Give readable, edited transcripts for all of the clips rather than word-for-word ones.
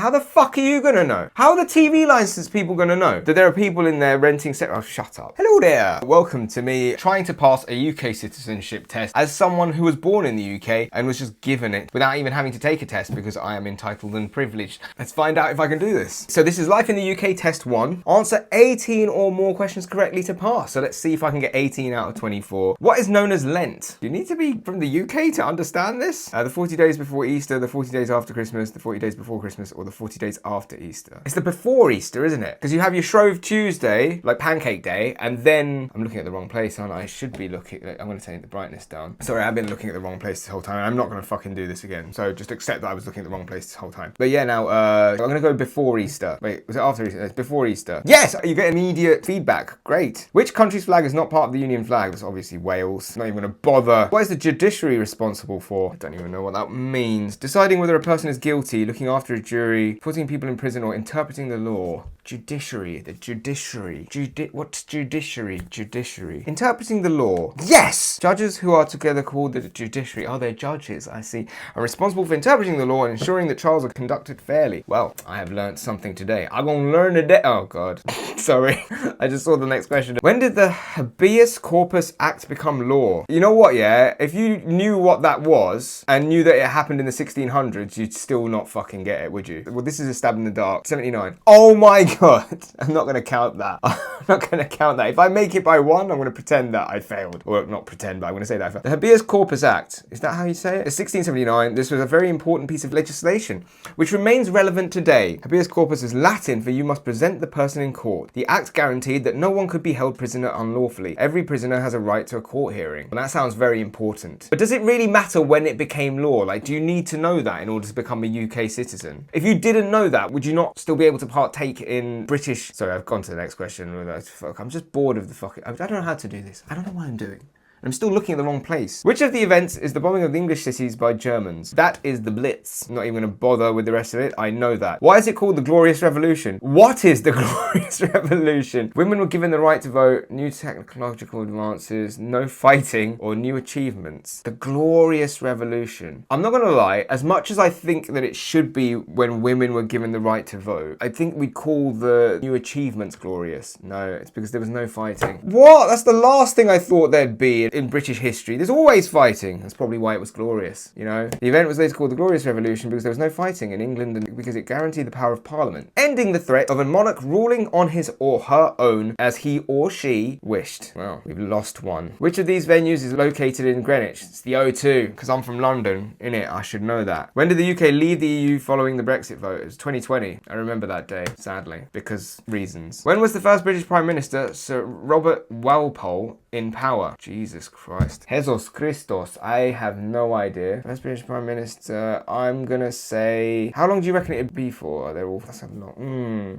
How the fuck are you gonna know? How are the TV licensed people gonna know that there are people in there renting set? Oh, shut up. Hello there. Welcome to me trying to pass a UK citizenship test as someone who was born in the UK and was just given it without even having to take a test because I am entitled and privileged. Let's find out if I can do this. So this is Life in the UK Test 1. Answer 18 or more questions correctly to pass. So let's see if I can get 18 out of 24. What is known as Lent? You need to be from the UK to understand this. The 40 days before Easter, the 40 days after Christmas, the 40 days before Christmas, or the 40 days after Easter. It's the before Easter, isn't it? Because you have your Shrove Tuesday, like Pancake Day, and then I'm looking at the wrong place, aren't I? I should be looking. I'm going to take the brightness down. Sorry, I've been looking at the wrong place this whole time. I'm not going to fucking do this again. So just accept that I was looking at the wrong place this whole time. But yeah, now I'm going to go before Easter. Wait, was it after Easter? It's before Easter. Yes, you get immediate feedback. Great. Which country's flag is not part of the Union flag? That's obviously Wales. Not even going to bother. What is the judiciary responsible for? I don't even know what that means. Deciding whether a person is guilty, looking after a jury, putting people in prison, or interpreting the law. Judiciary. The judiciary. What's judiciary? Judiciary. Interpreting the law. Yes! Judges who are together called the judiciary. Oh, they're judges, I see. Are responsible for interpreting the law and ensuring that trials are conducted fairly. Well, I have learned something today. I'm gonna learn today. Oh, God. Sorry. I just saw the next question. When did the Habeas Corpus Act become law? You know what, yeah? If you knew what that was and knew that it happened in the 1600s, you'd still not fucking get it, would you? Well, this is a stab in the dark. 79. Oh my God. I'm not going to count that. I'm not going to count that. If I make it by one, I'm going to pretend that I failed. Or not pretend, but I'm going to say that I failed. The Habeas Corpus Act. Is that how you say it? It's 1679. This was a very important piece of legislation, which remains relevant today. Habeas corpus is Latin for you must present the person in court. The act guaranteed that no one could be held prisoner unlawfully. Every prisoner has a right to a court hearing. And that sounds very important. But does it really matter when it became law? Like, do you need to know that in order to become a UK citizen? If you didn't know that, would you not still be able to partake in British... Sorry, I've gone to the next question. Fuck, I'm just bored of the fucking... I don't know how to do this. I don't know what I'm doing. I'm still looking at the wrong place. Which of the events is the bombing of the English cities by Germans? That is the Blitz. I'm not even going to bother with the rest of it. I know that. Why is it called the Glorious Revolution? What is the Glorious Revolution? Women were given the right to vote, new technological advances, no fighting, or new achievements. The Glorious Revolution. I'm not going to lie, as much as I think that it should be when women were given the right to vote, I think we call the new achievements glorious. No, it's because there was no fighting. What? That's the last thing I thought there'd be in British history. There's always fighting. That's probably why it was glorious, you know? The event was later called the Glorious Revolution because there was no fighting in England and because it guaranteed the power of Parliament, ending the threat of a monarch ruling on his or her own as he or she wished. Well, we've lost one. Which of these venues is located in Greenwich? It's the O2, because I'm from London, innit? I should know that. When did the UK leave the EU following the Brexit vote? It was 2020. I remember that day, sadly, because reasons. When was the first British Prime Minister, Sir Robert Walpole, in power? Jesus Christ. Jesus Christos. I have no idea. First British Prime Minister, I'm gonna say... How long do you reckon it'd be for? They're all... That's a lot.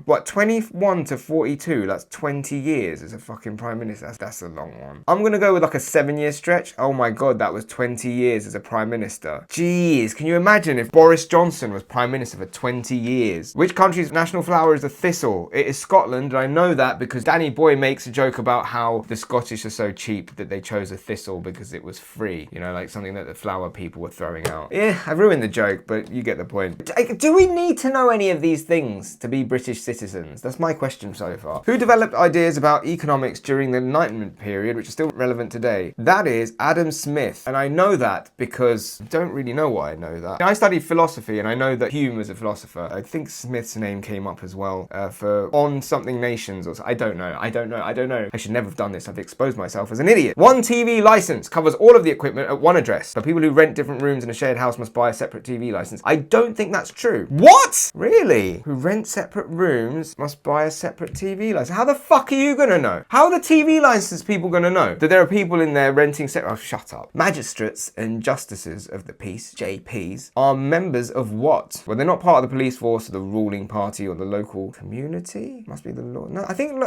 What, 21 to 42? That's 20 years as a fucking Prime Minister. That's a long one. I'm gonna go with like a 7-year stretch. Oh my God, that was 20 years as a Prime Minister. Jeez, can you imagine if Boris Johnson was Prime Minister for 20 years? Which country's national flower is the thistle? It is Scotland, and I know that because Danny Boy makes a joke about how the Scottish are so cheap that they chose a thistle because it was free. You know, like something that the flower people were throwing out. Yeah, I ruined the joke, but you get the point. Do we need to know any of these things to be British citizens? That's my question so far. Who developed ideas about economics during the Enlightenment period, which are still relevant today? That is Adam Smith. And I know that because I don't really know why I know that. I studied philosophy and I know that Hume was a philosopher. I think Smith's name came up as well for On Something Nations or something. I don't know. I should never have done this. I've exposed myself as an idiot. One TV license covers all of the equipment at one address. So people who rent different rooms in a shared house must buy a separate TV license. I don't think that's true. What? Really? Who rent separate rooms must buy a separate TV license. How the fuck are you gonna know? How are the TV license people gonna know that there are people in there renting separate... Oh, shut up. Magistrates and justices of the peace, JPs, are members of what? Well, they're not part of the police force or the ruling party or the local community. Must be the law. No, I think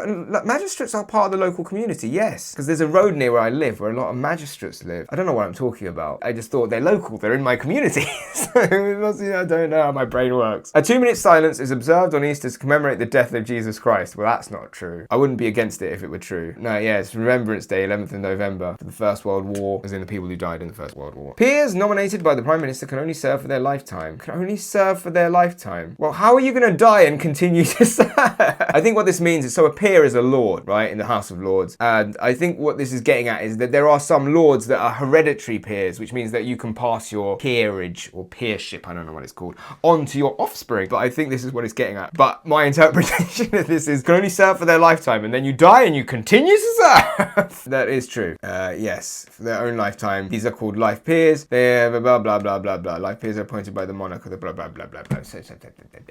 magistrates are part of the local community, yes. Because there's a road near where I live where a lot of magistrates live. I don't know what I'm talking about. I just thought they're local, they're in my community. So I don't know how my brain works. A 2-minute silence is observed on Easter to commemorate the death of Jesus Christ. Well, that's not true. I wouldn't be against it if it were true. No, yeah, it's Remembrance Day, 11th of November, for the First World War, as in the people who died in the First World War. Peers nominated by the Prime Minister can only serve for their lifetime. Can only serve for their lifetime? Well, how are you going to die and continue to serve? I think what this means is, so a peer is a lord, right, in the House of Lords. And I think what this is getting at is that there are some lords that are hereditary peers, which means that you can pass your peerage or peership, I don't know what it's called, on to your offspring. But I think this is what it's getting at. But my interpretation of this is can only serve for their lifetime, and then you die and you continue to serve. That is true. Yes, for their own lifetime. These are called life peers. They have blah, blah, blah, blah, blah. Life peers are appointed by the monarch of the blah, blah, blah, blah, blah.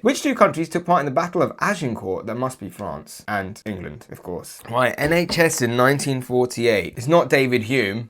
Which two countries took part in the Battle of Agincourt? That must be France and England, of course. Right, NHS in 1948. It's not David Hume,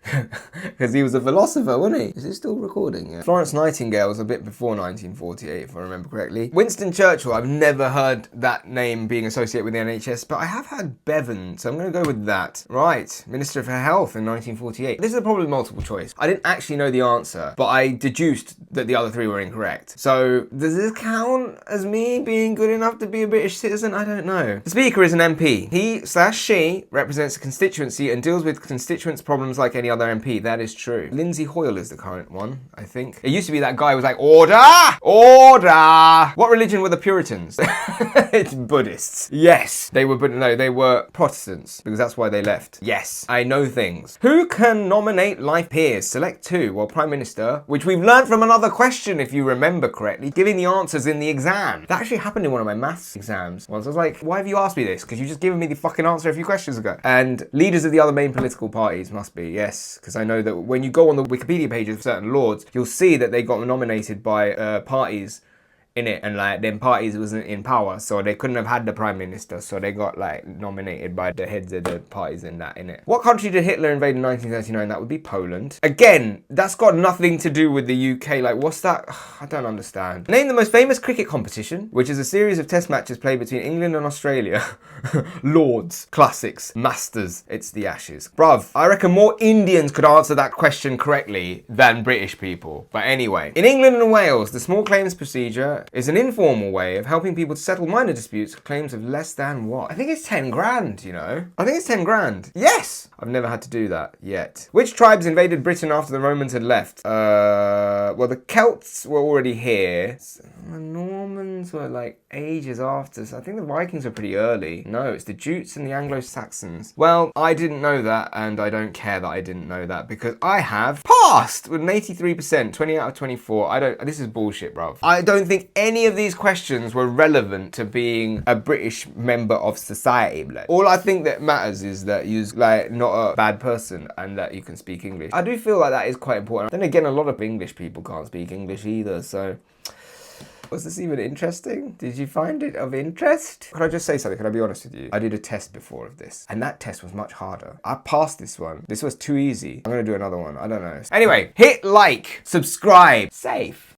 because he was a philosopher, wasn't he? Is it still recording? Yeah. Florence Nightingale was a bit before 1948, if I remember correctly. Winston Churchill, I've never heard that name being associated with the NHS, but I have had Bevan, so I'm going to go with that. Right, Minister for Health in 1948. This is probably multiple choice. I didn't actually know the answer, but I deduced that the other three were incorrect. So, does this count as me being good enough to be a British citizen? I don't know. The Speaker is an MP. He/she represents a constituency and deals with constituents' problems like any other MP. That is true. Lindsay Hoyle is the current one, I think. It used to be that guy who was like, order! Order! What religion were the Puritans? It's Buddhists. Yes. They were Protestants, because that's why they left. Yes. I know things. Who can nominate life peers? Select two. Well, Prime Minister, which we've learned from another question, if you remember correctly, giving the answers in the exam. That actually happened in one of my maths exams once. I was like, why have you asked me this? Because you just given me the fucking answer a few questions ago. And leaders of the other main political parties must be, yes. Because I know that when you go on the Wikipedia page of certain lords, you'll see that they got nominated by parties in it, and like them parties wasn't in power, so they couldn't have had the Prime Minister, so they got like nominated by the heads of the parties in that, in it. What country did Hitler invade in 1939? That would be Poland. Again, that's got nothing to do with the UK. Like, what's that? I don't understand. Name the most famous cricket competition, which is a series of test matches played between England and Australia. Lords, Classics, Masters. It's the Ashes. Bruv, I reckon more Indians could answer that question correctly than British people. But anyway, in England and Wales, the small claims procedure is an informal way of helping people to settle minor disputes with claims of less than what? I think it's 10 grand, you know? I think it's 10 grand. Yes! I've never had to do that yet. Which tribes invaded Britain after the Romans had left? Well, the Celts were already here. The Normans were like ages after, so I think the Vikings were pretty early. No, it's the Jutes and the Anglo-Saxons. Well, I didn't know that, and I don't care that I didn't know that, because I have passed with an 83%, 20 out of 24. This is bullshit, bruv. I don't think any of these questions were relevant to being a British member of society. Like, all I think that matters is that you're like not a bad person and that you can speak English. I do feel like that is quite important. Then again, a lot of English people can't speak English either, so... Was this even interesting? Did you find it of interest? Can I just say something? Can I be honest with you? I did a test before of this, and that test was much harder. I passed this one. This was too easy. I'm gonna do another one. I don't know. Anyway, hit like, subscribe, safe.